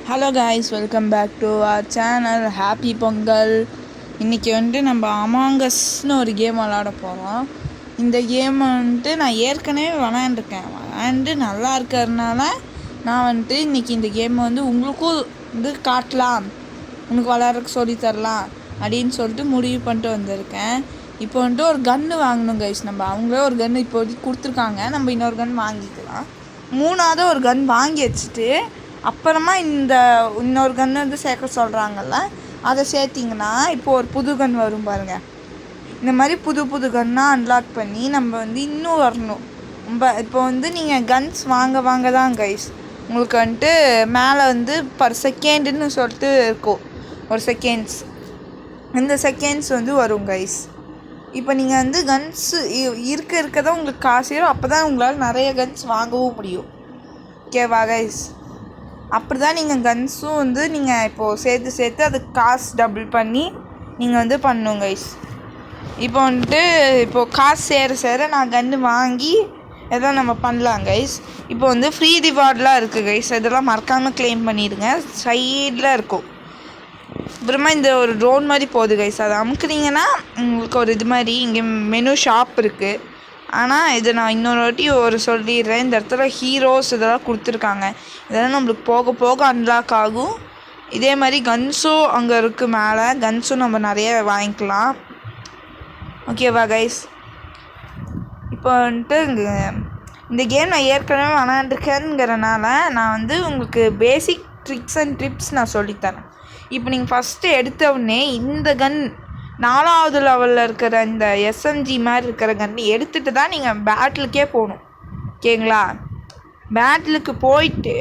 Hello guys, welcome back to our channel. Happy Pongal. இன்றைக்கி வந்துட்டு நம்ம அமாங்கஸ்னு ஒரு கேம் விளாட போகிறோம். இந்த கேம் வந்துட்டு நான் ஏற்கனவே விளாண்டுருக்கேன். நல்லா இருக்கிறதுனால நான் வந்துட்டு இன்றைக்கி இந்த கேமை வந்து உங்களுக்கும் வந்து காட்டலாம், உனக்கு விளாட்றதுக்கு சொல்லித்தரலாம் அப்படின்னு சொல்லிட்டு முடிவு பண்ணிட்டு வந்திருக்கேன். இப்போ வந்துட்டு ஒரு கன்று வாங்கணும் கைஸ். நம்ம அவங்களே ஒரு கன்று இப்போதைக்கு கொடுத்துருக்காங்க, நம்ம இன்னொரு கன் வாங்கிக்கலாம். மூணாவது ஒரு கன் வாங்கி வச்சுட்டு அப்புறமா இன்னொரு கன்று வந்து சேர்க்க சொல்கிறாங்கல்ல, அதை சேர்த்திங்கன்னா இப்போது ஒரு புது கன் வரும் பாருங்கள். இந்த மாதிரி புது புது கன்னாக அன்லாக் பண்ணி நம்ம வந்து இன்னும் வரணும். இப்போ வந்து நீங்கள் கன்ஸ் வாங்க தான் கைஸ் உங்களுக்கு வந்துட்டு மேலே வந்து பர் செகண்டுன்னு சொல்லிட்டு இருக்கும், ஒரு செகண்ட்ஸ். இந்த செகண்ட்ஸ் வந்து வரும் கைஸ். இப்போ நீங்கள் வந்து கன்ஸு இருக்க தான் உங்களுக்கு காசு ஏறும். அப்போ தான் உங்களால் நிறைய கன்ஸ் வாங்கவும் முடியும். ஓகேவா கைஸ்? அப்படி தான் நீங்கள் கன்ஸும் வந்து நீங்கள் இப்போது சேர்த்து அதுக்கு காசு டபுள் பண்ணி நீங்கள் வந்து பண்ணணும் கைஸ். இப்போ வந்துட்டு இப்போது காசு சேர நான் கன்று வாங்கி எதாவது நம்ம பண்ணலாம் கைஸ். இப்போ வந்து ஃப்ரீ ரிவார்ட்லாம் இருக்குது கைஸ், இதெல்லாம் மறக்காமல் க்ளைம் பண்ணிடுங்க. சைடில் இருக்கும். அப்புறமா இந்த ஒரு ட்ரோன் மாதிரி போகுது கைஸ், அதை அமுக்குறீங்கன்னா உங்களுக்கு ஒரு இது மாதிரி இங்கே மெனு ஷாப் இருக்குது. ஆனால் இதை நான் இன்னொரு வாட்டி சொல்லிடுறேன். இந்த இடத்துல ஹீரோஸ் இதெல்லாம் கொடுத்துருக்காங்க. இதெல்லாம் நம்மளுக்கு போக போக அன்லாக் ஆகும். இதே மாதிரி கன்ஸும் அங்கே இருக்குது, மேலே கன்ஸும் நம்ம நிறைய வாங்கிக்கலாம். ஓகேவா கைஸ்? இப்போ வந்துட்டு இந்த கேம் நான் ஏற்கனவே விளாண்டுருக்கேங்கிறனால நான் வந்து உங்களுக்கு பேசிக் ட்ரிக்ஸ் அண்ட் டிப்ஸ் நான் சொல்லித்தரேன். இப்போ நீங்கள் ஃபஸ்ட்டு எடுத்த உடனே இந்த கன் 4வது லெவலில் இருக்கிற இந்த எஸ்எம்ஜி மாதிரி இருக்கிற கன்று எடுத்துகிட்டு தான் நீங்கள் பேட்டிலுக்கே போகணும். ஓகேங்களா? பேட்டிலுக்கு போயிட்டு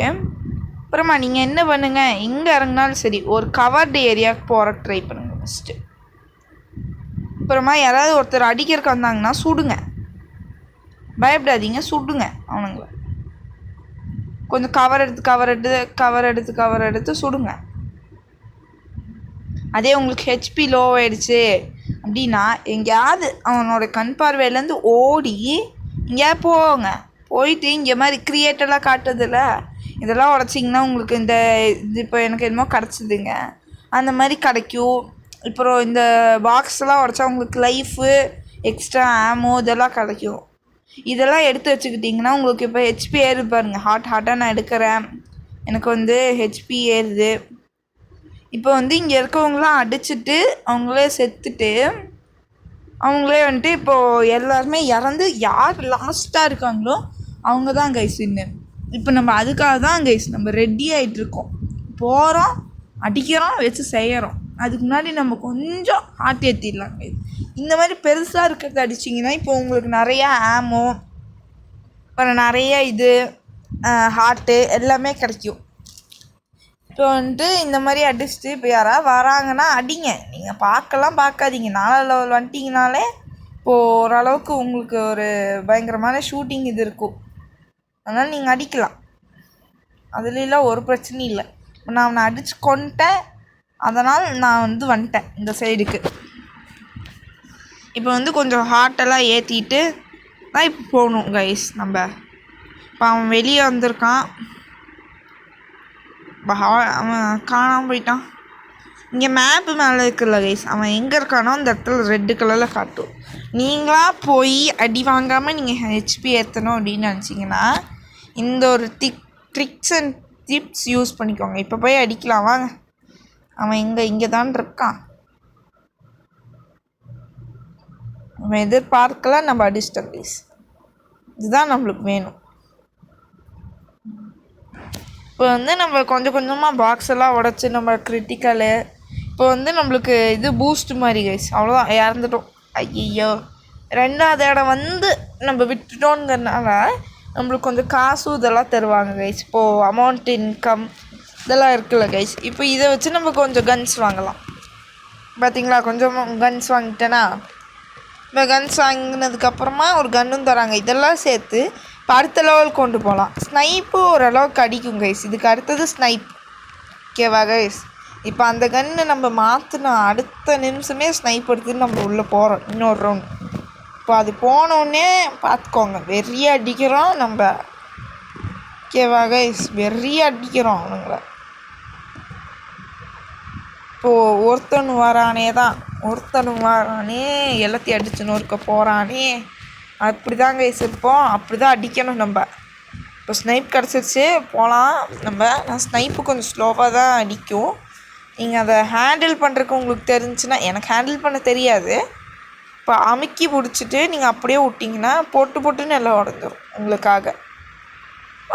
அப்புறமா நீங்கள் என்ன பண்ணுங்கள், எங்கே இறங்கினாலும் சரி ஒரு கவர்டு ஏரியாவுக்கு போகிற ட்ரை பண்ணுங்கள் ஃபஸ்ட்டு. அப்புறமா யாராவது ஒருத்தர் அடிக்கிறதுக்கு வந்தாங்கன்னா சுடுங்க, பயப்படாதீங்க, சுடுங்க அவனுங்களை. கொஞ்சம் கவர் எடுத்து சுடுங்க. அதே உங்களுக்கு ஹெச்பி லோ ஆகிடுச்சு அப்படின்னா எங்கேயாவது அவனோட கண் பார்வையிலேருந்து ஓடி எங்கேயாவது போயிட்டு இங்கே மாதிரி கிரியேட்டெல்லாம் காட்டுதில்ல, இதெல்லாம் உடச்சிங்கன்னா உங்களுக்கு இது இப்போ எனக்கு என்னமோ கிடச்சிதுங்க அந்த மாதிரி கிடைக்கும். அப்புறம் இந்த பாக்ஸ்லாம் உடச்சா உங்களுக்கு லைஃபு, எக்ஸ்ட்ரா ஆமோ இதெல்லாம் கிடைக்கும். இதெல்லாம் எடுத்து வச்சுக்கிட்டிங்கன்னா உங்களுக்கு இப்போ ஹெச்பி ஏறுது பாருங்கள். ஹாட்டாக நான் எடுக்கிறேன், எனக்கு வந்து ஹெச்பி ஏறுது. இப்போ வந்து இங்கே இருக்கவங்களாம் அடிச்சுட்டு அவங்களே செத்துட்டு அவங்களே வந்துட்டு இப்போது எல்லாருமே இறந்து யார் லாஸ்ட்டாக இருக்காங்களோ அவங்க தான் கைஸ் இன்னும். இப்போ நம்ம அதுக்காக தான் கைஸ் நம்ம ரெடி ஆகிட்டுருக்கோம். போகிறோம், அடிக்கிறோம், வச்சு செய்கிறோம். அதுக்கு முன்னாடி நம்ம கொஞ்சம் ஹார்ட் ஏற்றிடலாம் கைஸ். இந்த மாதிரி பெருசாக இருக்கிறத அடிச்சிங்கன்னா இப்போ உங்களுக்கு நிறையா ஆமோ, அப்புறம் நிறைய இது ஹார்ட்டு எல்லாமே கிடைக்கும். இப்போ வந்துட்டு இந்த மாதிரி அடிச்சுட்டு இப்போ யாராவது வராங்கன்னா அடிங்க. நீங்கள் பார்க்காதீங்க. 4வது லெவல் வந்துட்டிங்கனாலே இப்போது ஓரளவுக்கு உங்களுக்கு ஒரு பயங்கரமான ஷூட்டிங் இது இருக்கும். அதனால் நீங்கள் அடிக்கலாம், அதுலாம் ஒரு பிரச்சனையும் இல்லை. இப்போ நான் அவனை அடித்து கொண்டுட்டேன், அதனால் நான் வந்து வந்துட்டேன் இந்த சைடுக்கு. இப்போ வந்து கொஞ்சம் ஹார்ட்டெல்லாம் ஏற்றிட்டு தான் இப்போ போகணும் கைஸ். நம்ம இப்போ அவன் வெளியே வந்திருக்கான், அவன் காணாமல் போயிட்டான். இங்கே மேப்பு மேலே இருக்குல்ல கைஸ், அவன் எங்கே இருக்கானோ அந்த இடத்துல ரெட்டு கலரில் காட்டும். நீங்களாக போய் அடி வாங்காமல் நீங்கள் ஹெச்பி ஏற்றணும் அப்படின்னு நினச்சிங்கன்னா இந்த ஒரு ட்ரிக்ஸ் அண்ட் டிப்ஸ் யூஸ் பண்ணிக்கோங்க. இப்போ போய் அடிக்கலாம் வாங்க. அவன் இங்கே தான் இருக்கான். அவன் எதிர்பார்க்கலாம், நம்ம அடிச்சிட்டோம் கைஸ். இதுதான் நம்மளுக்கு வேணும். இப்போ வந்து நம்ம கொஞ்சம் கொஞ்சமாக பாக்ஸ் எல்லாம் உடச்சி நம்ம கிரிட்டிக்கலு இப்போ வந்து நம்மளுக்கு இது பூஸ்ட் மாதிரி கைஸ். அவ்வளோதான், இறந்துட்டோம். ஐயோ, 2வது இடம் வந்து நம்ம விட்டுட்டோங்கிறதுனால நம்மளுக்கு கொஞ்சம் காசும் இதெல்லாம் தருவாங்க கைஸ். இப்போது அமௌண்ட் இன்கம் இதெல்லாம் இருக்குல்ல கைஸ். இப்போ இதை வச்சு நம்ம கொஞ்சம் கன்ஸ் வாங்கலாம். பார்த்திங்களா, கொஞ்சம் கன்ஸ் வாங்கிட்டேன்னா இப்போ கன்ஸ் வாங்கினதுக்கப்புறமா ஒரு கன்னும் தராங்க. இதெல்லாம் சேர்த்து இப்போ அடுத்த லெவல் கொண்டு போகலாம். ஸ்னைப்பு ஓரளவுக்கு அடிக்கும் கைஸ். இதுக்கு அடுத்தது ஸ்னைப். ஓகேவா கைஸ்? இப்போ அந்த கன்று நம்ம மாற்றினா அடுத்த நிமிஷமே ஸ்னைப் எடுத்துட்டு நம்ம உள்ளே போகிறோம் இன்னொரு ரவுண்ட். இப்போ அது போனோடனே பார்த்துக்கோங்க, வெறிய அடிக்கிறோம் நம்ம. ஓகேவா கைஸ்? வெறிய அடிக்கிறோம் அவனுங்களை. இப்போது ஒருத்தனு வரானே எல்லாத்தையும் அடிச்சு நொறுக்க போகிறானே அப்படி தான் கைஸ் இருப்போம். அப்படி தான் அடிக்கணும் நம்ம. இப்போ ஸ்னைப் கிடச்சிருச்சு போகலாம் நம்ம. நான் ஸ்னைப்பு கொஞ்சம் ஸ்லோவாக தான் அடிக்கும். நீங்கள் அதை ஹேண்டில் பண்ணுறதுக்கு உங்களுக்கு தெரிஞ்சுன்னா, எனக்கு ஹேண்டில் பண்ண தெரியாது. இப்போ அமுக்கி பிடிச்சிட்டு நீங்கள் அப்படியே விட்டிங்கன்னா போட்டுன்னு எல்லாம் உடஞ்சிரும் உங்களுக்காக.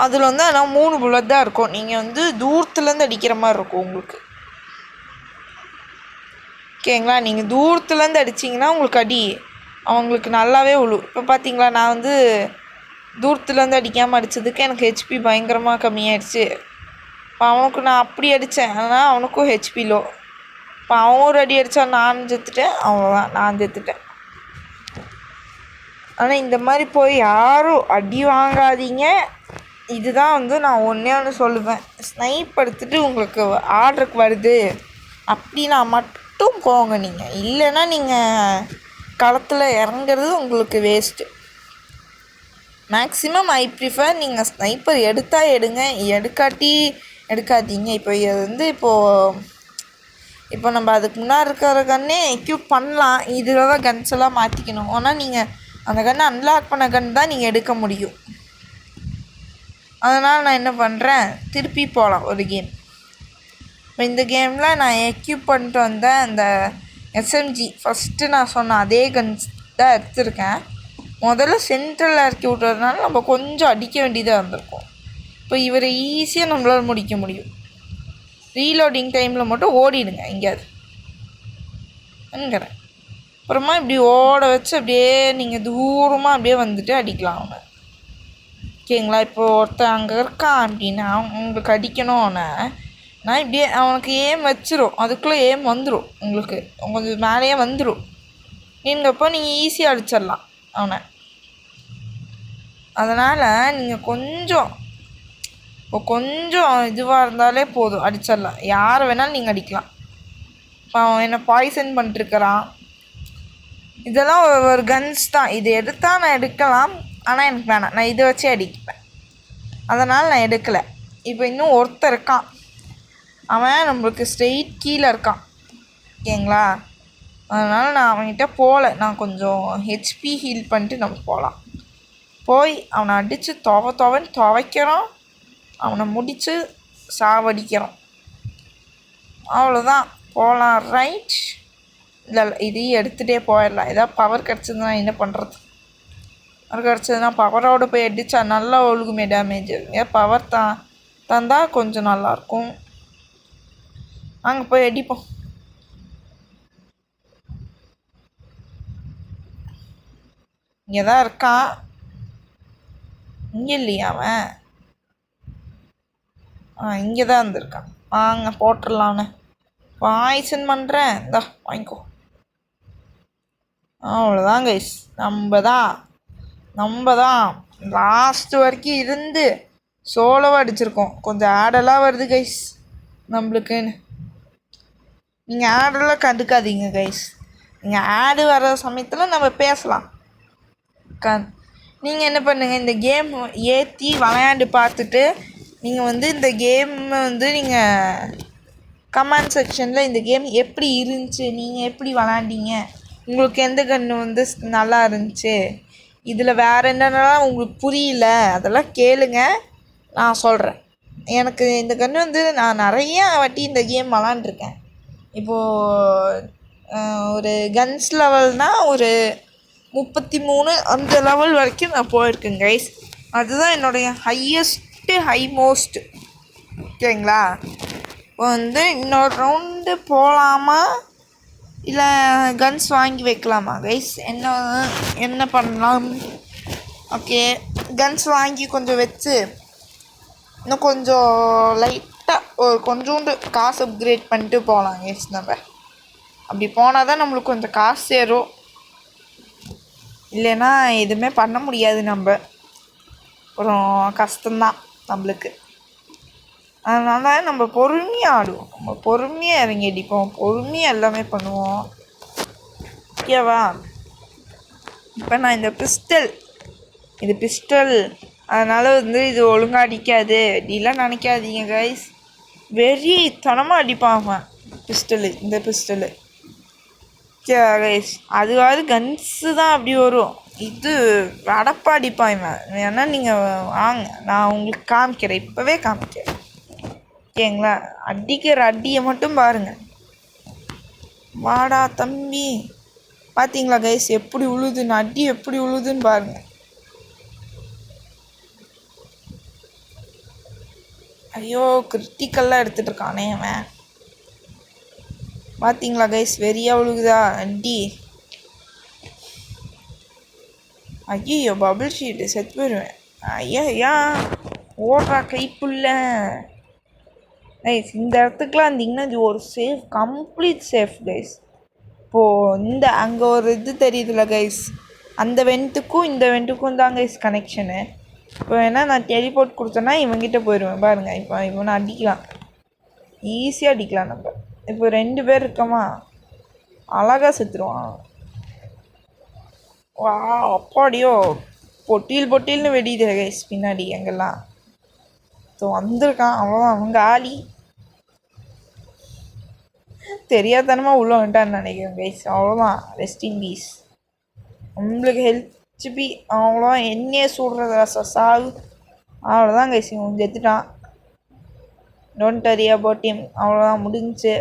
அதில் வந்து ஆனால் 3 புல்லட் தான் இருக்கும். நீங்கள் வந்து தூரத்துலேருந்து அடிக்கிற மாதிரி இருக்கும் உங்களுக்கு. ஓகேங்களா? நீங்கள் தூரத்துலேருந்து அடிச்சிங்கன்னா உங்களுக்கு அடி அவங்களுக்கு நல்லாவே விழும். இப்போ பார்த்தீங்களா, நான் வந்து தூரத்துலேருந்து அடிக்காமல் அடித்ததுக்கு எனக்கு ஹெச்பி பயங்கரமாக கம்மியாயிடுச்சு. இப்போ அவனுக்கு நான் அப்படி அடித்தேன், ஆனால் அவனுக்கும் ஹெச்பி லோ. இப்போ அவன் ஒரு அடி அடித்தான், நான் செத்துட்டேன். அவ்வளோதான், நான் செத்துட்டேன். ஆனால் இந்த மாதிரி போய் யாரும் அடி வாங்காதீங்க. இதுதான் வந்து நான் ஒன்று சொல்லுவேன். ஸ்னைப் எடுத்துகிட்டு உங்களுக்கு ஆர்டருக்கு வருது அப்படின்னா மட்டும் போங்க. நீங்கள் இல்லைன்னா நீங்கள் களத்தில் இறங்குறது உங்களுக்கு வேஸ்ட்டு. மேக்ஸிமம் ஐ ப்ரிஃபர் நீங்கள் ஸ்னைப்பர் எடுத்தால் எடுங்க, எடுக்காதீங்க. இப்போ இது வந்து இப்போ நம்ம அதுக்கு முன்னாடி இருக்கிற கன்னே எக்யூப் பண்ணலாம். இதில் தான் கன்ஸ் எல்லாம் மாற்றிக்கணும். ஆனால் நீங்கள் அந்த கன்னை அன்லாக் பண்ண கன் தான் நீங்கள் எடுக்க முடியும். அதனால் நான் என்ன பண்ணுறேன், திருப்பி போகலாம் ஒரு கேம். இப்போ இந்த கேமில் நான் எக்யூப் பண்ணிட்டு வந்தேன் அந்த எஸ்எம்ஜி. ஃபஸ்ட்டு நான் சொன்ன அதே கன்ஸ் தான் எடுத்திருக்கேன். முதல்ல சென்ட்ரலில் இறக்கி விட்டுறதுனால நம்ம கொஞ்சம் அடிக்க வேண்டியதாக இருந்திருக்கும். இப்போ இவரை ஈஸியாக நம்மளால் முடிக்க முடியும். ரீலோடிங் டைமில் மட்டும் ஓடிடுங்க எங்கேயாவது என்கிறேன். அப்புறமா இப்படி ஓட வச்சு அப்படியே நீங்கள் தூரமாக அப்படியே வந்துட்டு அடிக்கலாம் அவனை. ஓகேங்களா? இப்போது ஒருத்தன் அங்கே இருக்கான் அப்படின்னா உங்களுக்கு அடிக்கணும்னா நான் இப்படியே அவனுக்கு ஏம் வச்சிரும். அதுக்குள்ளே ஏம் வந்துடும் உங்களுக்கு, கொஞ்சம் மேலேயே வந்துடும். நீங்கப்போ நீங்கள் ஈஸியாக அடிச்சிடலாம் அவனை. அதனால் நீங்கள் கொஞ்சம் இதுவாக இருந்தாலே போதும், அடிச்சிடலாம். யாரை வேணாலும் நீங்கள் அடிக்கலாம். இப்போ அவன் என்ன பாய்சன் பண்ணிட்டுருக்கிறான். இதெல்லாம் ஒரு கன்ஸ் தான். இது எடுத்தால் நான் எடுக்கலாம், ஆனால் எனக்கு வேணாம். நான் இதை வச்சே அடிப்பேன். அதனால் நான் எடுக்கலை. இப்போ இன்னும் ஒருத்தர் இருக்கான், அவன் நம்மளுக்கு ஸ்ட்ரெயிட் கீழே இருக்கான். ஓகேங்களா? அதனால் நான் அவன்கிட்ட போகல. நான் கொஞ்சம் ஹெச்பி ஹீல் பண்ணிட்டு நம்ம போகலாம். போய் அவனை அடித்து துவைக்கிறோம், அவனை முடித்து சாவடிக்கிறோம். அவ்வளோதான், போகலாம். ரைட்? இல்லை இதையும் எடுத்துகிட்டே போயிடலாம். ஏதாவது பவர் கிடச்சதுன்னா என்ன பண்ணுறது? பவர் கிடச்சதுன்னா பவரோடு போய் அடித்தா நல்லா ஒழுகுமே டேமேஜ். ஏன் பவர் தந்தால் கொஞ்சம் நல்லாயிருக்கும். அங்கே போய் அடிப்போம். இங்கே தான் இருக்கான். இங்கே இல்லையா அவன்? இங்கே தான் இருந்திருக்கான். வாங்க போட்டுடலான்னு பாய்சன் பண்ணுறேன். இந்தா வாங்கிக்கோ. அவ்வளோதான் கைஸ். நம்ம தான் லாஸ்ட்டு வரைக்கும் இருந்து சோலோவாக அடிச்சிருக்கோம். கொஞ்சம் ஆடெல்லாம் வருது கைஸ் நம்மளுக்குன்னு. நீங்கள் ஆடெல்லாம் கண்டுக்காதீங்க கைஸ். நீங்கள் ஆடு வர சமயத்தில் நம்ம பேசலாம். நீங்கள் என்ன பண்ணுங்கள், இந்த கேம் ஏற்றி விளையாண்டு பார்த்துட்டு நீங்கள் வந்து இந்த கேமை வந்து நீங்கள் கமெண்ட் செக்ஷனில் இந்த கேம் எப்படி இருந்துச்சு, நீங்கள் எப்படி விளாண்டீங்க, உங்களுக்கு எந்த கன்று வந்து நல்லா இருந்துச்சு, இதில் வேறு என்னென்னலாம் உங்களுக்கு புரியல அதெல்லாம் கேளுங்க, நான் சொல்கிறேன். எனக்கு இந்த கன்று வந்து நான் நிறையா வாட்டி இந்த கேம் விளாண்டுருக்கேன். இப்போது ஒரு கன்ஸ் லெவல்னால் ஒரு 33 அந்த லெவல் வரைக்கும் நான் போயிருக்கேன் கைஸ். அதுதான் என்னுடைய ஹை மோஸ்ட். ஓகேங்களா? இப்போ வந்து இன்னொரு ரவுண்டு போகலாமா இல்லை கன்ஸ் வாங்கி வைக்கலாமா கைஸ்? என்ன பண்ணலாம்? ஓகே, கன்ஸ் வாங்கி கொஞ்சம் வச்சு இன்னும் கொஞ்சம் லைட்டாக ஒரு கொஞ்சோண்டு காசு அப்கிரேட் பண்ணிட்டு போகலாம் கைஸ். நம்ம அப்படி போனால் தான் நம்மளுக்கு கொஞ்சம் காசு சேரும். இல்லைன்னா எதுவுமே பண்ண முடியாது. நம்ம அப்புறம் கஷ்டம்தான் நம்மளுக்கு. அதனால் நம்ம பொறுமையாக ஆடுவோம், நம்ம பொறுமையாக இறங்கி அடிப்போம், பொறுமையாக எல்லாமே பண்ணுவோம். ஓகேவா? இப்போ நான் இது பிஸ்டல் அதனால் வந்து இது ஒழுங்காக அடிக்காது அப்படிலாம் நினைக்காதீங்க கைஸ். வெறித்தனமாக அடிப்பான் அவன். பிஸ்டலு, இந்த பிஸ்டலு. கைஸ் அதுவாது கன்ஸு தான் அப்படி வரும். இது அடப்பாடிப்பான் இவன். வேணா நீங்கள் வாங்க, நான் உங்களுக்கு காமிக்கிறேன், இப்போவே காமிக்கிறேன். ஓகேங்களா? அடிக்கிற அடியை மட்டும் பாருங்கள். வாடா தம்பி. பார்த்தீங்களா கைஸ் எப்படி உழுதுன்னு, அடி எப்படி உழுதுன்னு பாருங்கள். ஐயோ கிரிட்டிக்கல்லாம் எடுத்துகிட்டு இருக்கானே அவன். பார்த்தீங்களா கைஸ் வெறியா உழுகுதா அடி. ஐயோ பபிள் ஷீட்டு செத்து போயிடுவேன். ஐயா ஓடுறா கைப்புள்ள. கைஸ் இந்த இடத்துக்குலாம் இருந்தீங்கன்னா இது ஒரு சேஃப், கம்ப்ளீட் சேஃப் கைஸ். இப்போது இந்த அங்கே ஒரு இது தெரியுதுல்ல கைஸ், அந்த வெண்ட்டுக்கும் இந்த வெண்ட்டுக்கும் தான் கைஸ் கனெக்ஷனு. இப்போ வேணால் நான் டெலிபோர்ட் கொடுத்தேன்னா இவங்கிட்ட போயிடுவேன் பாருங்கள். இப்போ இவனை அடிக்கலாம், ஈஸியாக அடிக்கலாம் நம்ம. இப்போ 2 பேர் இருக்கோமா, அழகாக செத்துருவான். வா அப்பாடியோ பொட்டியில் பொட்டில்னு வெடியுது கைஸ் பின்னாடி எங்கெல்லாம். ஸோ வந்திருக்கான் அவ்வளோதான், அவங்க ஆளி தெரியாதனமாக உள்ள வந்துட்டான்னு நினைக்கிறேன் கைஸ். அவ்வளோதான், ரெஸ்ட் இன் பீஸ். நம்மளுக்கு ஹெல்ச்பி அவ்வளோதான், என்னையே சுடுறதா சாவு. அவ்வளோதான் கைஸ், இவன் செத்துட்டான். Don't worry about him. அவ்வளோதான் முடிஞ்சிச்சு.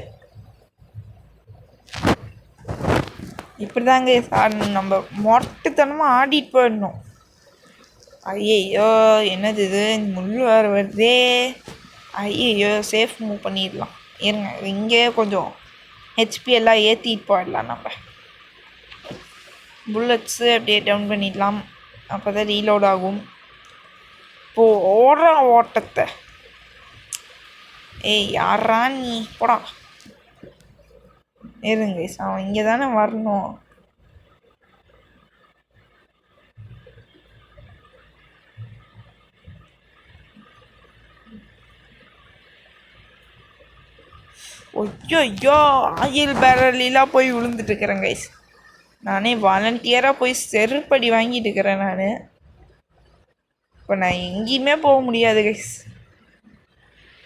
இப்படி தாங்க ஆடணும், நம்ம மொட்டைத்தனமாக ஆடிட்டு போயிடணும். ஐயோ என்னது இது, முள் வேறு வருதே. ஐயோ சேஃப் மூவ் பண்ணிடலாம் இருங்க. இங்கே கொஞ்சம் ஹெச்பி எல்லாம் ஏற்றிட்டு போயிடலாம் நம்ம. புல்லட்ஸு அப்படியே டவுன் பண்ணிடலாம், அப்போ தான் ரீலோட் ஆகும். இப்போது ஓடுற ஓட்டத்தை. ஏய் யாரா நீ போடா. இருங்க அவன் இங்கே தானே வரணும். ஐயோ ஆயில் பேரலாம் போய் விழுந்துட்டு இருக்கிறேன் கைஸ். நானே வாலண்டியராக போய் செருப்படி வாங்கிட்டு இருக்கிறேன் நான். இப்போ நான் எங்கேயுமே போக முடியாது கைஸ்,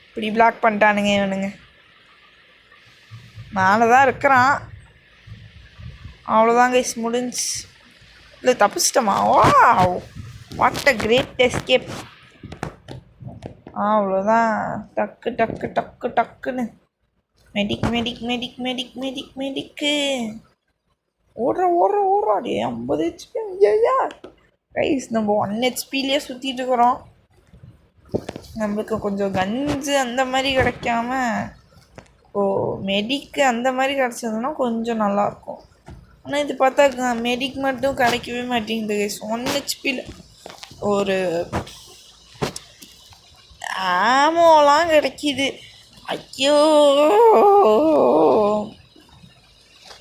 இப்படி பிளாக் பண்ணிட்டானுங்க இவனுங்க. மேலே தான் இருக்கிறான். அவ்வளோதான் கைஸ் முடிஞ்சு. இல்லை தப்பிச்சிட்டோமா? What a great escape. அவ்வளோதான், டக்கு டக்கு டக்கு டக்குன்னு medic medic medic medic medic medic. ஓடுறாடே 50 ஹெச்பி. ஐயா கைஸ் நம்ம 1 ஹெச்பிலேயே சுற்றிட்டு இருக்கிறோம். நம்மளுக்கு கொஞ்சம் கன்ஸு அந்த மாதிரி கிடைக்காம மெடிக்கு அந்த மாதிரி கிடச்சதுன்னா கொஞ்சம் நல்லாயிருக்கும். ஆனால் இது பார்த்தா மெடிக் மட்டும் கிடைக்கவே மாட்டேங்குது கைஸ். 1 ஹெச்பியில் ஒரு ஆமோலாம் கிடைக்கிது. ஐயோ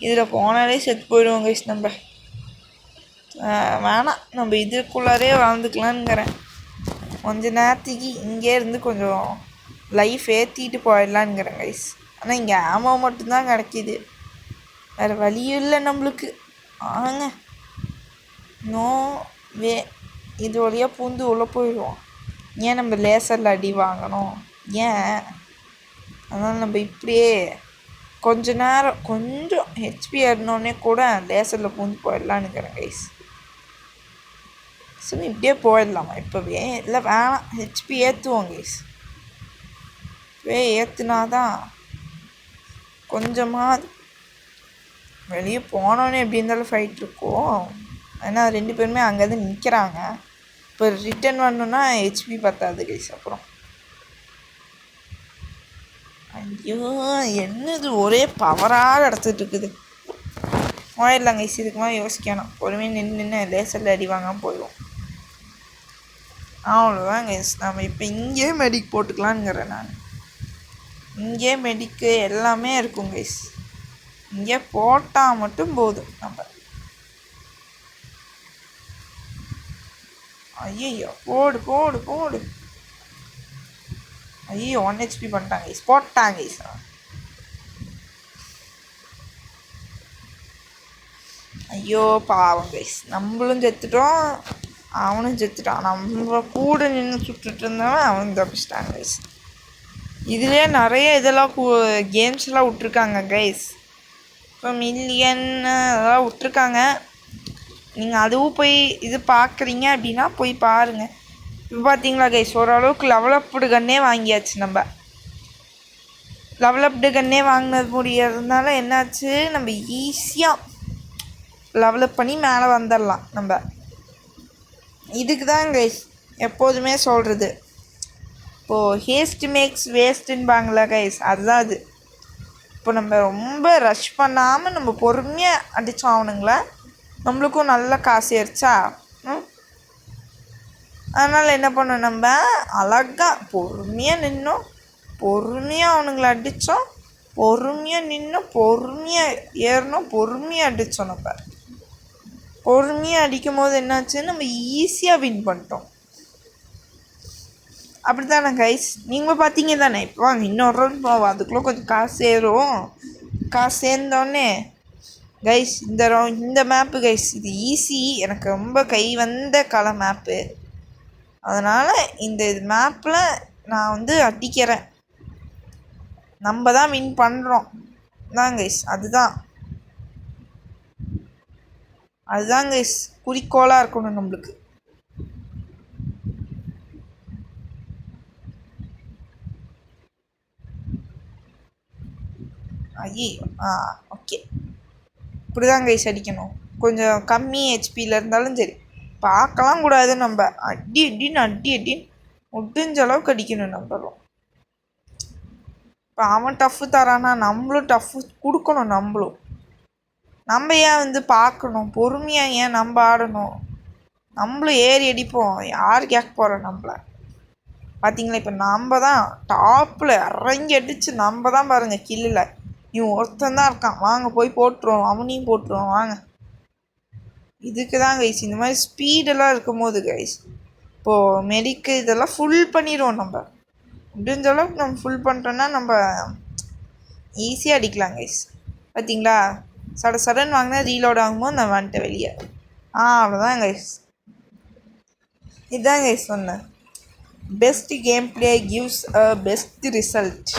இதில் போனாலே செத்து போயிடுவோம் கைஸ் நம்ம. வேணாம், நம்ம இதுக்குள்ளாரே வாழ்ந்துக்கலான்னுங்கிறேன். கொஞ்ச நேரத்துக்கு இங்கே இருந்து கொஞ்சம் லைஃப் ஏற்றிட்டு போயிடலான்னுங்கிறேன் கைஸ். ஆனால் இங்கே ஆமோ மட்டும்தான் கிடைக்கிது, வேறு வழியும் இல்லை நம்மளுக்கு. ஆங்க நோ வே, இது வழியாக பூந்து உள்ளே போயிடுவோம். ஏன் நம்ம லேசரில் அடி வாங்கணும்? ஏன்? அதனால் நம்ம இப்படியே கொஞ்ச நேரம் கொஞ்சம் ஹெச்பி ஏறினோடனே கூட லேசரில் பூந்து போயிடலான்னுக்கிறேன் கைஸ். சரி இப்படியே போயிடலாமா இப்போவே? இல்லை வேணாம், ஹெச்பி ஏற்றுவோம் கைஸ். இப்போவே ஏற்றுனாதான் கொஞ்சமாக வெளியே போனோன்னே எப்படி இருந்தாலும் ஃபைட் இருக்கும். ஏன்னா 2 பேருமே அங்கேருந்து நிற்கிறாங்க. இப்போ ரிட்டன் வரணுன்னா ஹெச்பி பத்தாது கைஸ். அப்புறம் ஐயோ என்னது ஒரே பவராக எடுத்துகிட்டு இருக்குது. போயிடலாம் கைஸ், இதுக்குமா யோசிக்கணும். பொறுமையாக நின்று லேசரில் அடி வாங்காமல் போயிடுவோம். அவ்வளோதான் கைஸ், நம்ம இப்போ இங்கேயே மெடிக் போட்டுக்கலான்னுங்கிறேன் நான். இங்கே மெடிக்கு எல்லாமே இருக்கும் கைஸ், இங்கே போட்டால் மட்டும் போதும் நம்ம. ஐயோ போடு போடு போடு. ஐயோ 1 ஹெச்பி பண்ணிட்டாங்க கைஸ், போட்டாங்க கைஸ். ஐயோ பாவம் கைஸ், நம்மளும் செத்துட்டோம் அவனும் செத்துட்டான். நம்ம கூட நின்று சுட்டுட்டு இருந்தவன் அவன் தப்பிச்சிட்டான் கைஸ். இதுலேயே நிறைய இதெல்லாம் கேம்ஸ்லாம் விட்ருக்காங்க கைஸ். இப்போ மில்லியன் அதெல்லாம் விட்ருக்காங்க. நீங்கள் அதுவும் போய் இது பார்க்குறீங்க அப்படின்னா போய் பாருங்கள். இப்போ பார்த்தீங்களா கைஸ், ஓரளவுக்கு லெவலப்டு கன்னே வாங்கியாச்சு. நம்ம லெவலப்டு கன்னே வாங்கினது முடியறதுனால என்னாச்சு, நம்ம ஈஸியாக லெவலப் பண்ணி மேலே வந்துடலாம். நம்ம இதுக்கு தான் கைஸ் எப்போதுமே சொல்கிறது, இப்போது ஹேஸ்ட் மேக்ஸ் வேஸ்ட்டுன்பாங்களா கைஸ், அதுதான் அது. இப்போ நம்ம ரொம்ப ரஷ் பண்ணாமல் நம்ம பொறுமையாக அடித்தோம் அவனுங்கள, நம்மளுக்கும் நல்ல காசு ஏறிச்சா. அதனால் என்ன பண்ணோம், நம்ம அழகாக பொறுமையாக நின்னோம், பொறுமையாக அவனுங்களை அடித்தோம், பொறுமையாக நின்னோம், பொறுமையாக ஏறினோம், பொறுமையாக அடித்தோம். நம்ம பொறுமையாக அடிக்கும் போது என்னாச்சு, நம்ம ஈஸியாக வின் பண்ணிட்டோம். அப்படி தானே கைஸ், நீங்கள் பார்த்தீங்க தானே. இப்போ வாங்க இன்னொரு ரவுண்ட் போவோம், அதுக்குள்ளே கொஞ்சம் காசு சேரும். காசு சேர்ந்தோடனே கைஸ் இந்த மேப்பு கைஸ் இது ஈஸி, எனக்கு ரொம்ப கை வந்த கலை மேப்பு. அதனால் இந்த மேப்பில் நான் வந்து அடிக்கிறேன், நம்ம தான் வின் பண்ணுறோம் தான் கைஸ். அதுதான் கைஸ் குறிக்கோளாக இருக்கணும் நம்மளுக்கு. ஐயோ ஓகே, இப்படி தான் கைஸ் அடிக்கணும். கொஞ்சம் கம்மி ஹெச்பியில் இருந்தாலும் சரி, பார்க்கலாம் கூடாது. நம்ம அடின்னு முடிஞ்ச அளவுக்கு அடிக்கணும். நம்பளும் இப்போ அவன் டஃப்பு தரானா, நம்மளும் டஃப்பு கொடுக்கணும். நம்ம ஏன் வந்து பார்க்கணும், பொறுமையாக ஏன் நம்ம ஆடணும், நம்மளும் ஏறி அடிப்போம். யார் கேட்க போகிறோம் நம்மளை? பார்த்தீங்களா, இப்போ நம்ம தான் டாப்பில் இறங்கி அடித்து நம்ம தான் பாருங்கள் கில்லில். இவன் ஒருத்தன் தான் இருக்கான், வாங்க போய் போட்டுருவோம், அவனையும் போட்டுருவோம் வாங்க. இதுக்கு தான் கைஸ் இந்த மாதிரி ஸ்பீடெல்லாம் இருக்கும் போது கைஸ், இப்போது மெடிக்கு இதெல்லாம் ஃபுல் பண்ணிடுவோம். நம்ம முடிஞ்ச அளவுக்கு நம்ம ஃபுல் பண்ணிட்டோன்னா நம்ம ஈஸியாக அடிக்கலாம் கைஸ். பார்த்தீங்களா, சடன் வாங்கினா ரீலோட் ஆகும்போது நான் வந்துட்டேன் வெளியே. அவ்வளோதான் கைஸ். இதுதான் கைஸ் சொன்னேன், best game play gives a best result.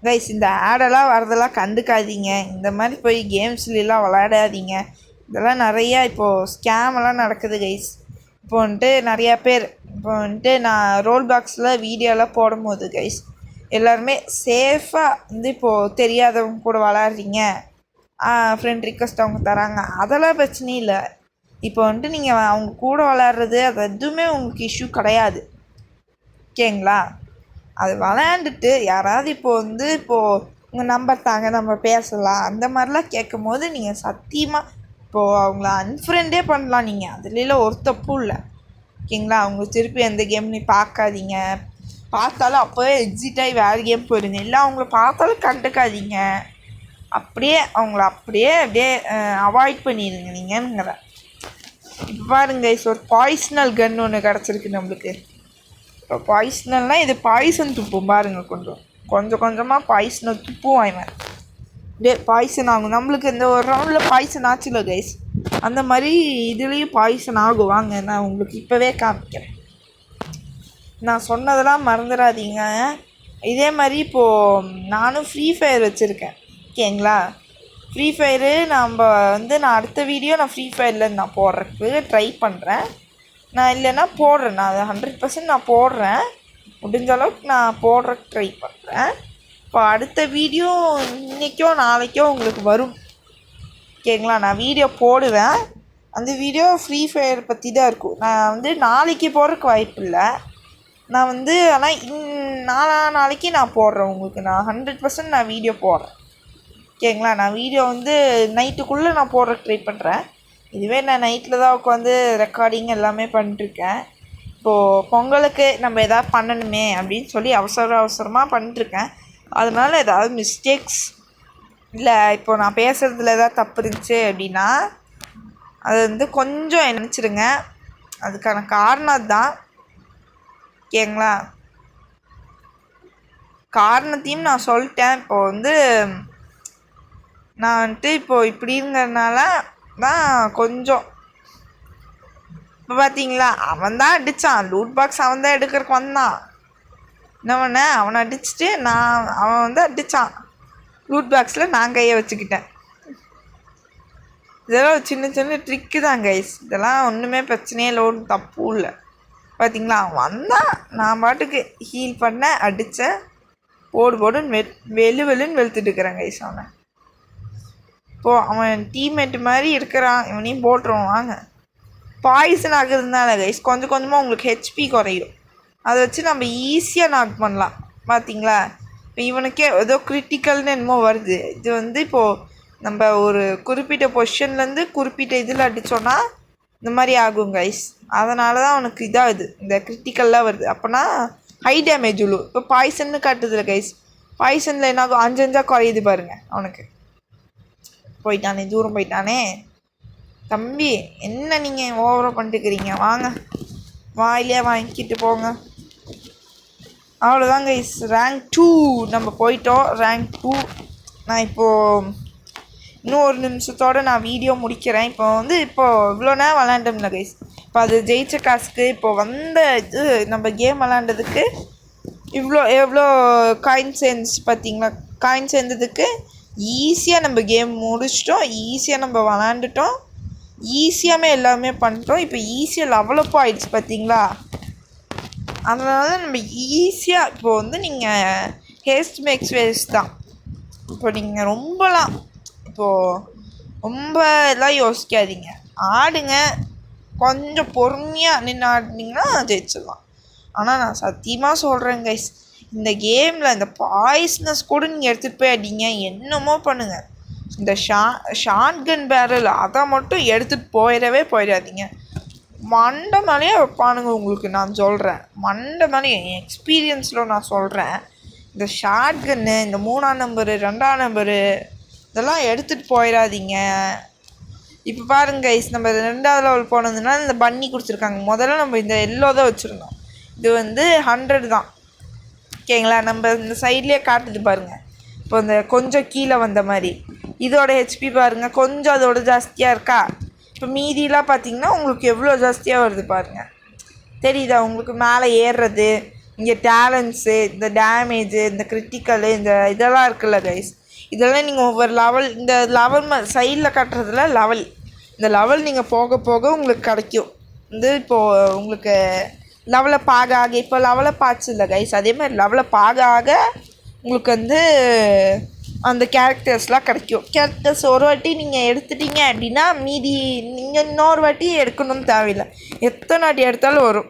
Guys இந்த ஆடெல்லாம் வரதெல்லாம் கண்டுக்காதீங்க, இந்த மாதிரி போய் கேம்ஸ்லாம் விளையாடாதீங்க. இதெல்லாம் நிறையா இப்போது ஸ்கேமெல்லாம் நடக்குது கைஸ். இப்போ வந்துட்டு நிறையா பேர் இப்போ வந்துட்டு நான் ரோல் பாக்ஸில் வீடியோலாம் போடும்போது கைஸ் எல்லாருமே சேஃபாக வந்து இப்போது தெரியாதவங்க கூட விளாட்றீங்க, ஃப்ரெண்ட் ரிக்வெஸ்ட் அவங்க தராங்க, அதெல்லாம் பிரச்சனை இல்லை. இப்போ வந்துட்டு நீங்கள் அவங்க கூட விளாட்றது அது எதுவுமே உங்களுக்கு இஷ்யூ கிடையாது, ஓகேங்களா? அது விளையாண்டுட்டு யாராவது இப்போது உங்கள் நம்பர் தாங்க நம்ம பேசலாம் அந்த மாதிரிலாம் கேட்கும் போது நீங்கள் சத்தியமாக இப்போது அவங்கள அன்ஃப்ரெண்டே பண்ணலாம். நீங்கள் அதுலாம் ஒரு தப்பும் இல்லை, ஓகேங்களா? அவங்க திருப்பி எந்த கேம்னு பார்க்காதீங்க, பார்த்தாலும் அப்போவே எக்ஸிட் ஆகி வேறு கேம் போயிடுங்க. இல்லை அவங்கள பார்த்தாலும் கண்டுக்காதீங்க, அப்படியே அவாய்ட் பண்ணிடுங்க நீங்கங்கிற. இப்போ பாருங்க, ஒரு பாய்ஸ்னல் கன் ஒன்று கிடச்சிருக்கு நம்மளுக்கு. இப்போ பாய்ஸ்னல்னால் இது பாய்சன் துப்பும் பாருங்கள், கொஞ்சம் கொஞ்சமாக பாய்சனை துப்பும் வாய்வேன், பாய்சன் ஆகும் நம்மளுக்கு. இந்த ஒரு ரவுண்டில் பாய்சன் ஆச்சுல கைஸ், அந்த மாதிரி இதுலேயும் பாய்சன் ஆகும். வாங்க நான் உங்களுக்கு இப்போவே காமிக்கிறேன், நான் சொன்னதெல்லாம் மறந்துடாதீங்க. இதே மாதிரி இப்போது நானும் ஃப்ரீ ஃபயர் வச்சுருக்கேன், ஓகேங்களா? ஃப்ரீ ஃபயரு நான் அடுத்த வீடியோ நான் ஃப்ரீ ஃபயரில் நான் போடுறதுக்கு ட்ரை பண்ணுறேன். நான் இல்லைன்னா போடுறேன், நான் அதை 100% நான் போடுறேன், முடிஞ்ச அளவுக்கு நான் போடுறதுக்கு ட்ரை பண்ணுறேன். இப்போ அடுத்த வீடியோ இன்றைக்கோ நாளைக்கோ உங்களுக்கு வரும், ஓகேங்களா? நான் வீடியோ போடுவேன், அந்த வீடியோ ஃப்ரீ ஃபயர் பற்றி தான் இருக்கும். நான் வந்து நாளைக்கு போடுறதுக்கு வாய்ப்பு இல்லை, நான் வந்து ஆனால் நாளைக்கு நான் போடுறேன் உங்களுக்கு. நான் 100% நான் வீடியோ போடுறேன், ஓகேங்களா? நான் வீடியோ வந்து நைட்டுக்குள்ளே நான் போடுறதுக்கு ட்ரை பண்ணுறேன். இதுவே நான் நைட்டில் தான் உட்காந்து ரெக்கார்டிங் எல்லாமே பண்ணிட்டுருக்கேன். இப்போது பொங்கலுக்கு நம்ம எதாவது பண்ணணுமே அப்படின்னு சொல்லி அவசரமாக பண்ணிட்டுருக்கேன். அதனால் ஏதாவது மிஸ்டேக்ஸ் இல்லை இப்போது நான் பேசுகிறதுல ஏதாவது தப்பு இருந்துச்சு அப்படின்னா அது வந்து கொஞ்சம் நினச்சிடுங்க, அதுக்கான காரணம் தான், ஓகேங்களா? காரணத்தையும் நான் சொல்லிட்டேன். இப்போது வந்து நான் வந்துட்டு இப்போது இப்படிங்கிறதுனால தான் கொஞ்சம். இப்போ பார்த்தீங்களா, அவன் தான் அடித்தான், லூட் பாக்ஸ் அவன் தான் எடுக்கிறதுக்கு வந்தான், என்ன பண்ணேன், அவனை அடிச்சுட்டு அவன் வந்து அடித்தான். லூட் பாக்ஸில் நான் கையை வச்சுக்கிட்டேன். இதெல்லாம் சின்ன சின்ன ட்ரிக்கு தான் கைஸ். இதெல்லாம் ஒன்றுமே பிரச்சனையே இல்லை, ஒன்றும் தப்பும் இல்லை. பார்த்தீங்களா, அவன் வந்தான், நான் பாட்டுக்கு ஹீல் பண்ணேன், அடித்தேன், போடுன்னு வெளுன்னு வெளுத்துட்டு இருக்கிறேன் கைஸ். அவன் இப்போது அவன் டீம்மேட்டு மாதிரி இருக்கிறான், இவனையும் போட்டுருவான். வாங்க, பாய்சன் ஆகுறதுனால கைஸ் கொஞ்சம் கொஞ்சமாக உங்களுக்கு ஹெச்பி குறையும். அதை வச்சு நம்ம ஈஸியாக நாக் பண்ணலாம். பார்த்தீங்களா, இப்போ இவனுக்கே ஏதோ கிரிட்டிக்கல்னு என்னமோ வருது. இது வந்து இப்போது நம்ம ஒரு குறிப்பிட்ட பொசிஷன்லேருந்து குறிப்பிட்ட இதில் அடித்தோன்னா இந்த மாதிரி ஆகும் கைஸ். அதனால தான் அவனுக்கு இதாகுது, இந்த கிரிட்டிக்கல்லாம் வருது. அப்போனா ஹை டேமேஜ் விழும். இப்போ பாய்சன்னு காட்டுதில்ல கைஸ், பாய்சனில் என்ன ஆகும், 5 குறையுது பாருங்கள். அவனுக்கு போயிட்டானே, தூரம் போயிட்டானே. தம்பி என்ன நீங்கள் ஓவராக பண்ணிட்டுக்கிறீங்க, வாங்க வாயிலே வாங்கிக்கிட்டு போங்க. அவ்வளோதான் கைஸ், ரேங்க் 2 நம்ம போயிட்டோம். ரேங்க் 2 நான் இப்போது இன்னும் ஒரு நிமிஷத்தோடு நான் வீடியோ முடிக்கிறேன். இப்போது இவ்வளோ நேரம் விளாண்டோம்ல கைஸ், இப்போ அது ஜெயிச்ச காசுக்கு இப்போ வந்த இது நம்ம கேம் விளாண்டதுக்கு எவ்வளோ காயின் சேர்ந்துச்சு பார்த்தீங்களா. காயின் சேர்ந்ததுக்கு ஈஸியாக நம்ம கேம் முடிச்சிட்டோம், ஈஸியாக நம்ம விளாண்டுட்டோம், ஈஸியாகவே எல்லாமே பண்ணிட்டோம். இப்போ ஈஸியாக லெவலப் ஆகிடுச்சு பார்த்தீங்களா. அதனால நம்ம ஈஸியாக இப்போது வந்து நீங்கள் ஹேஸ்ட் மேக்ஸ் வேஸ்ட் தான். இப்போ நீங்கள் ரொம்ப எல்லாம் யோசிக்காதீங்க, ஆடுங்க. கொஞ்சம் பொறுமையாக நின்று ஆடினீங்கன்னா ஜெயிச்சிடலாம். ஆனால் நான் சத்தியமாக சொல்கிறேன் கைஸ், இந்த கேமில் இந்த பாய்ஸ்னஸ் கூட நீங்கள் எடுத்துகிட்டு போய் அடிங்க, என்னமோ பண்ணுங்கள். இந்த ஷாட்கன் பேரல் அதை மட்டும் எடுத்துகிட்டு போயிடாதீங்க. மண்டை மேலேயே வைப்பானுங்க உங்களுக்கு. நான் சொல்கிறேன், மண்டை மேலே என் எக்ஸ்பீரியன்ஸில் நான் சொல்கிறேன். இந்த ஷாட்கன்னு, இந்த 3ஆம் நம்பரு 2ஆம் நம்பரு இதெல்லாம் எடுத்துகிட்டு போயிடாதீங்க. இப்போ பாருங்க கைஸ், நம்ம 2வது லெவல் போனதுன்னா இந்த பன்னி கொடுத்துருக்காங்க. முதல்ல நம்ம இந்த எல்லோ தான் வச்சுருந்தோம். இது வந்து 100 தான், ஓகேங்களா. நம்ம இந்த சைட்லேயே காட்டுது பாருங்கள். இப்போ இந்த கொஞ்சம் கீழே வந்த மாதிரி இதோட ஹெச்பி பாருங்கள், கொஞ்சம் அதோட ஜாஸ்தியாக இருக்கா. இப்போ மீதியெலாம் பார்த்திங்கன்னா உங்களுக்கு எவ்வளோ ஜாஸ்தியாக வருது பாருங்கள், தெரியுதா உங்களுக்கு. மேலே ஏறுறது, இங்கே டேலண்ட்ஸு, இந்த டேமேஜு, இந்த கிரிட்டிக்கலு, இதெல்லாம் இருக்குல்ல கைஸ். இதெல்லாம் நீங்கள் ஒவ்வொரு லெவல், இந்த லெவல் சைடில் கட்டுறதுல லெவல், இந்த லெவல் நீங்கள் போக போக உங்களுக்கு கிடைக்கும். இப்போது உங்களுக்கு லெவலப் ஆக இப்போ லெவலப் ஆச்சு இல்லை கைஸ், அதே மாதிரி லெவலப் ஆக உங்களுக்கு அந்த கேரக்டர்ஸ்லாம் கிடைக்கும். கேரக்டர்ஸ் ஒரு வாட்டி நீங்கள் எடுத்துட்டீங்க அப்படின்னா மீதி நீங்கள் இன்னொரு வாட்டி எடுக்கணும்னு தேவையில்லை, எத்தனை வாட்டி எடுத்தாலும் வரும்.